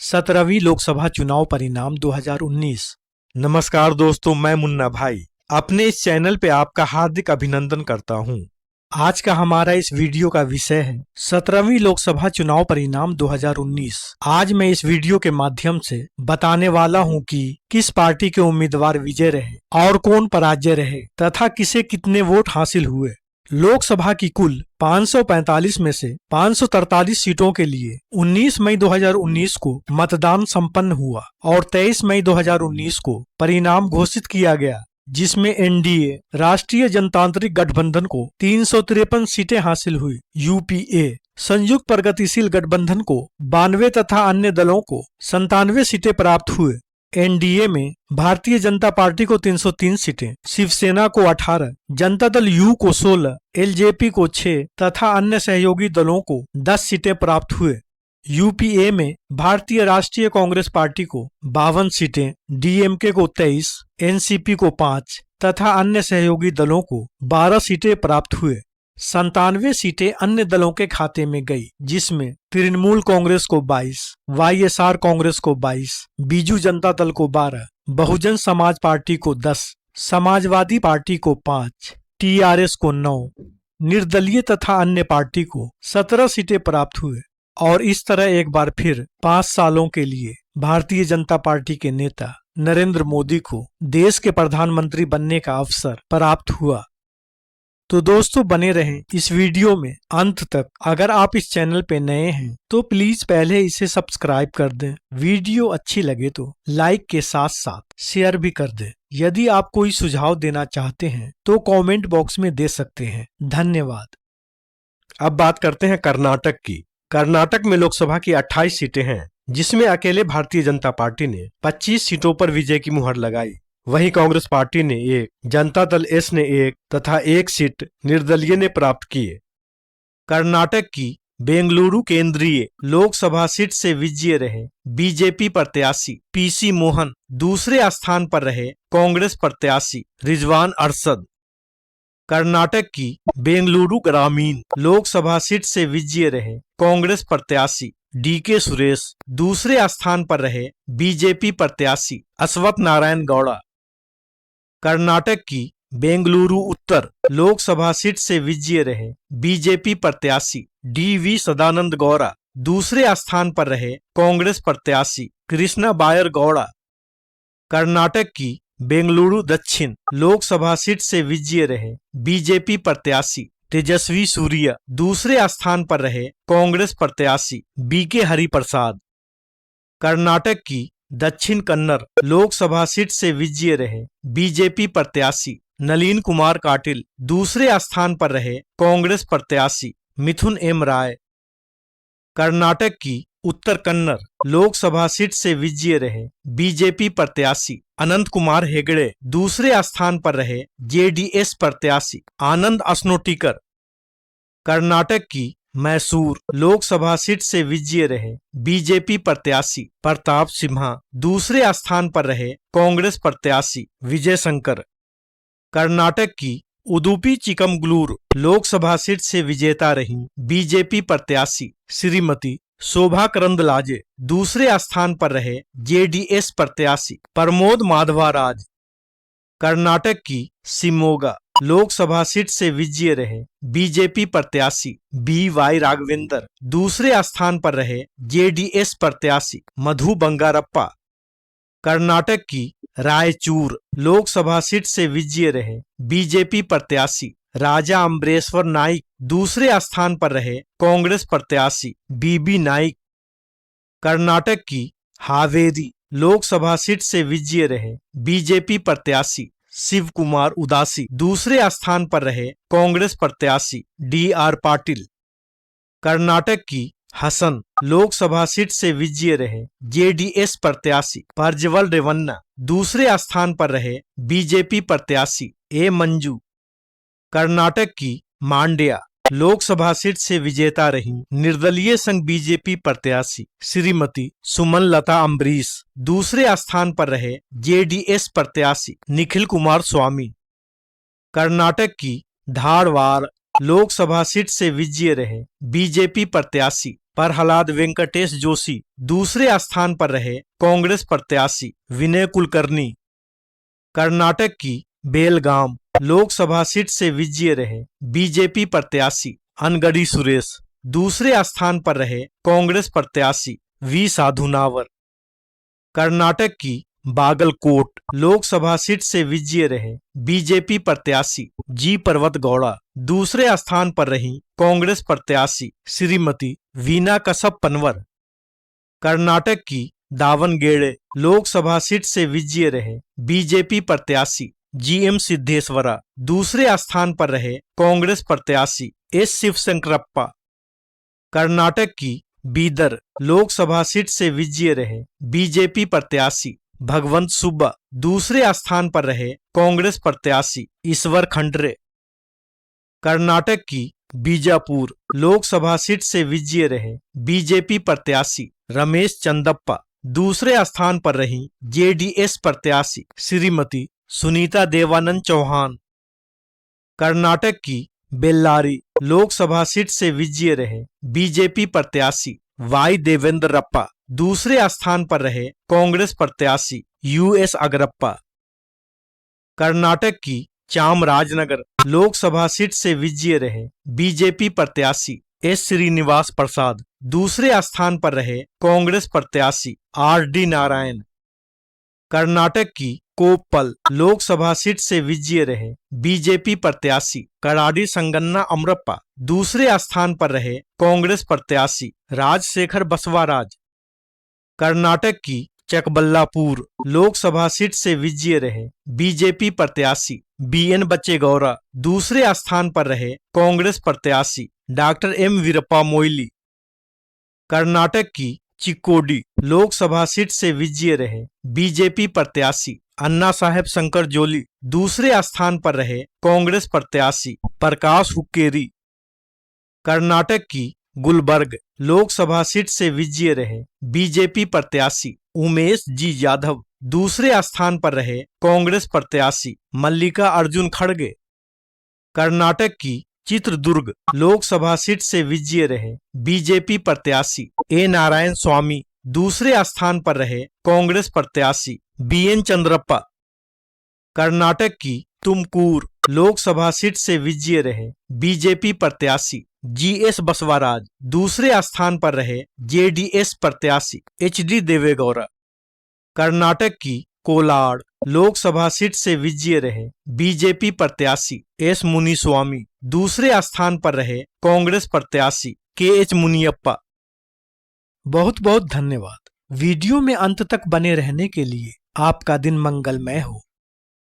17वीं लोकसभा चुनाव परिणाम 2019। नमस्कार दोस्तों, मैं मुन्ना भाई अपने इस चैनल पे आपका हार्दिक अभिनंदन करता हूं। आज का हमारा इस वीडियो का विषय है 17वीं लोकसभा चुनाव परिणाम 2019। आज मैं इस वीडियो के माध्यम से बताने वाला हूं कि किस पार्टी के उम्मीदवार विजय रहे और कौन पराजय रहे तथा किसे कितने वोट हासिल हुए। लोकसभा की कुल 545 में से 543 सीटों के लिए 19 मई 2019 को मतदान संपन्न हुआ और 23 मई 2019 को परिणाम घोषित किया गया, जिसमें एनडीए राष्ट्रीय जनतांत्रिक गठबंधन को 353 सीटें हासिल हुई। यूपीए संयुक्त प्रगतिशील गठबंधन को 92 तथा अन्य दलों को 97 सीटें प्राप्त हुए। एनडीए में भारतीय जनता पार्टी को 303 सीटें, शिवसेना को 18, जनता दल यू को 16, एलजेपी को 6 तथा अन्य सहयोगी दलों को 10 सीटें प्राप्त हुए। यूपीए में भारतीय राष्ट्रीय कांग्रेस पार्टी को 52 सीटें, डीएमके को 23, एनसीपी को 5 तथा अन्य सहयोगी दलों को 12 सीटें प्राप्त हुए। 97 सीटें अन्य दलों के खाते में गई, जिसमें तृणमूल कांग्रेस को 22, वाईएसआर कांग्रेस को 22, बीजू जनता दल को 12, बहुजन समाज पार्टी को 10, समाजवादी पार्टी को 5, टीआरएस को 9, निर्दलीय तथा अन्य पार्टी को 17 सीटें प्राप्त हुए। और इस तरह एक बार फिर 5 सालों के लिए भारतीय जनता पार्टी के नेता नरेंद्र मोदी को देश के प्रधानमंत्री बनने का अवसर प्राप्त हुआ। तो दोस्तों, बने रहें इस वीडियो में अंत तक। अगर आप इस चैनल पे नए हैं तो प्लीज पहले इसे सब्सक्राइब कर दें। वीडियो अच्छी लगे तो लाइक के साथ साथ शेयर भी कर दें। यदि आप कोई सुझाव देना चाहते हैं तो कमेंट बॉक्स में दे सकते हैं। धन्यवाद। अब बात करते हैं कर्नाटक की। कर्नाटक में लोकसभा की 28 सीटें हैं, जिसमें अकेले भारतीय जनता पार्टी ने 25 सीटों पर विजय की मुहर लगाई। वहीं कांग्रेस पार्टी ने 1, जनता दल एस ने 1 तथा 1 सीट निर्दलीय ने प्राप्त किए। कर्नाटक की बेंगलुरु केंद्रीय लोकसभा सीट से विजयी रहे बीजेपी प्रत्याशी पीसी मोहन। दूसरे स्थान पर रहे कांग्रेस प्रत्याशी रिजवान अरशद। कर्नाटक की बेंगलुरु ग्रामीण लोकसभा सीट से विजयी रहे कांग्रेस प्रत्याशी डीके सुरेश। दूसरे स्थान पर रहे बीजेपी प्रत्याशी अश्वत्थ नारायण गौड़ा। कर्नाटक की बेंगलुरु उत्तर लोकसभा सीट से विजयी रहे बीजेपी प्रत्याशी डीवी सदानंद गौड़ा। दूसरे स्थान पर रहे कांग्रेस प्रत्याशी कृष्णा बायर गौड़ा। कर्नाटक की बेंगलुरु दक्षिण लोकसभा सीट से विजयी रहे बीजेपी प्रत्याशी तेजस्वी सूर्या। दूसरे स्थान पर रहे कांग्रेस प्रत्याशी बीके हरिप्रसाद। कर्नाटक की दक्षिण कन्नड़ लोकसभा सीट से विजयी रहे बीजेपी प्रत्याशी नलीन कुमार काटिल। दूसरे स्थान पर रहे कांग्रेस प्रत्याशी मिथुन एम राय। कर्नाटक की उत्तर कन्नड़ लोकसभा सीट से विजयी रहे बीजेपी प्रत्याशी अनंत कुमार हेगड़े। दूसरे स्थान पर रहे जेडीएस प्रत्याशी आनंद अस्नोटिकर। कर्नाटक की मैसूर लोकसभा सीट से विजयी रहे बीजेपी प्रत्याशी प्रताप सिम्हा। दूसरे स्थान पर रहे कांग्रेस प्रत्याशी विजय शंकर। कर्नाटक की उडुपी चिकमगलूर लोकसभा सीट से विजेता रही बीजेपी प्रत्याशी श्रीमती शोभा करंदलाजे। दूसरे स्थान पर रहे जेडीएस प्रत्याशी प्रमोद माधवराज। कर्नाटक की शिमोगा लोकसभा सीट से विजयी रहे बीजेपी प्रत्याशी बीवाई राघवेंद्र। दूसरे स्थान पर रहे जेडीएस प्रत्याशी मधु बंगारप्पा। कर्नाटक की रायचूर लोकसभा सीट से विजयी रहे बीजेपी प्रत्याशी राजा अम्बरेश्वर नाइक। दूसरे स्थान पर रहे कांग्रेस प्रत्याशी बीबी नाइक। कर्नाटक की हावेरी लोकसभा सीट से विजयी रहे बीजेपी प्रत्याशी शिव कुमार उदासी। दूसरे स्थान पर रहे कांग्रेस प्रत्याशी डीआर पाटिल। कर्नाटक की हसन लोकसभा सीट से विजयी रहे जेडीएस प्रत्याशी प्रज्वल रेवन्ना। दूसरे स्थान पर रहे बीजेपी प्रत्याशी ए मंजू। कर्नाटक की मांड्या लोकसभा सीट से विजेता रही निर्दलीय संघ बीजेपी प्रत्याशी श्रीमती सुमन लता अम्बरीश। दूसरे स्थान पर रहे जेडीएस प्रत्याशी निखिल कुमार स्वामी। कर्नाटक की धारवाड़ लोकसभा सीट से विजयी रहे बीजेपी प्रत्याशी प्रहलाद वेंकटेश जोशी। दूसरे स्थान पर रहे कांग्रेस प्रत्याशी विनय कुलकर्णी। कर्नाटक की बेलगाम लोकसभा सीट से विजयी रहे बीजेपी प्रत्याशी अनगड़ी सुरेश। दूसरे स्थान पर रहे कांग्रेस प्रत्याशी वी साधुनावर। कर्नाटक की बागलकोट लोकसभा सीट से विजयी रहे बीजेपी प्रत्याशी जी पर्वत गौड़ा। दूसरे स्थान पर रही कांग्रेस प्रत्याशी श्रीमती वीना कश्यप पनवर। कर्नाटक की दावनगेरे लोकसभा सीट से विजयी रहे बीजेपी प्रत्याशी जीएम सिद्धेश्वरा। दूसरे स्थान पर रहे कांग्रेस प्रत्याशी एस शिवशंकरप्पा। कर्नाटक की बीदर लोकसभा सीट से विजयी रहे बीजेपी प्रत्याशी भगवंत सुब्बा। दूसरे स्थान पर रहे कांग्रेस प्रत्याशी ईश्वर खंड्रे। कर्नाटक की बीजापुर लोकसभा सीट से विजयी रहे बीजेपी प्रत्याशी रमेश चंदप्पा। दूसरे स्थान पर रही जेडीएस प्रत्याशी श्रीमती सुनीता देवानंद चौहान। कर्नाटक की बेल्लारी लोकसभा सीट से विजयी रहे बीजेपी प्रत्याशी वाई देवेंद्रप्पा। दूसरे स्थान पर रहे कांग्रेस प्रत्याशी यूएस अगरप्पा। कर्नाटक की चामराजनगर लोकसभा सीट से विजयी रहे बीजेपी प्रत्याशी एस श्रीनिवास प्रसाद। दूसरे स्थान पर रहे कांग्रेस प्रत्याशी आरडी नारायण। कर्नाटक की कोप्पल लोकसभा सीट से विजयी रहे बीजेपी प्रत्याशी कराडी संगन्ना अमरप्पा। दूसरे स्थान पर रहे कांग्रेस प्रत्याशी राजशेखर बसवाराज। कर्नाटक की चकबल्लापुर लोकसभा सीट से विजयी रहे बीजेपी प्रत्याशी बीएन बच्चेगौड़ा। दूसरे स्थान पर रहे कांग्रेस प्रत्याशी डॉक्टर एम वीरप्पा मोइली। कर्नाटक की चिक्कोडी लोकसभा सीट से विजयी रहे बीजेपी प्रत्याशी अन्ना साहेब शंकर जोली। दूसरे स्थान पर रहे कांग्रेस प्रत्याशी प्रकाश हुक्केरी। कर्नाटक की गुलबर्ग लोकसभा सीट से विजयी रहे बीजेपी प्रत्याशी उमेश जी यादव। दूसरे स्थान पर रहे कांग्रेस प्रत्याशी मल्लिका अर्जुन खड़गे। कर्नाटक की चित्रदुर्ग लोकसभा सीट से विजयी रहे बीजेपी प्रत्याशी ए नारायण स्वामी। दूसरे स्थान पर रहे कांग्रेस प्रत्याशी बीएन चंद्रप्पा। कर्नाटक की तुमकूर लोकसभा सीट से विजयी रहे बीजेपी प्रत्याशी जीएस बसवाराज। दूसरे स्थान पर रहे जेडीएस प्रत्याशी एचडी देवेगौड़ा। कर्नाटक की कोलाड लोकसभा सीट से विजयी रहे बीजेपी प्रत्याशी एस मुनिस्वामी। दूसरे स्थान पर रहे कांग्रेस प्रत्याशी केएच मुनियप्पा। बहुत बहुत धन्यवाद वीडियो में अंत तक बने रहने के लिए। आपका दिन मंगलमय हो।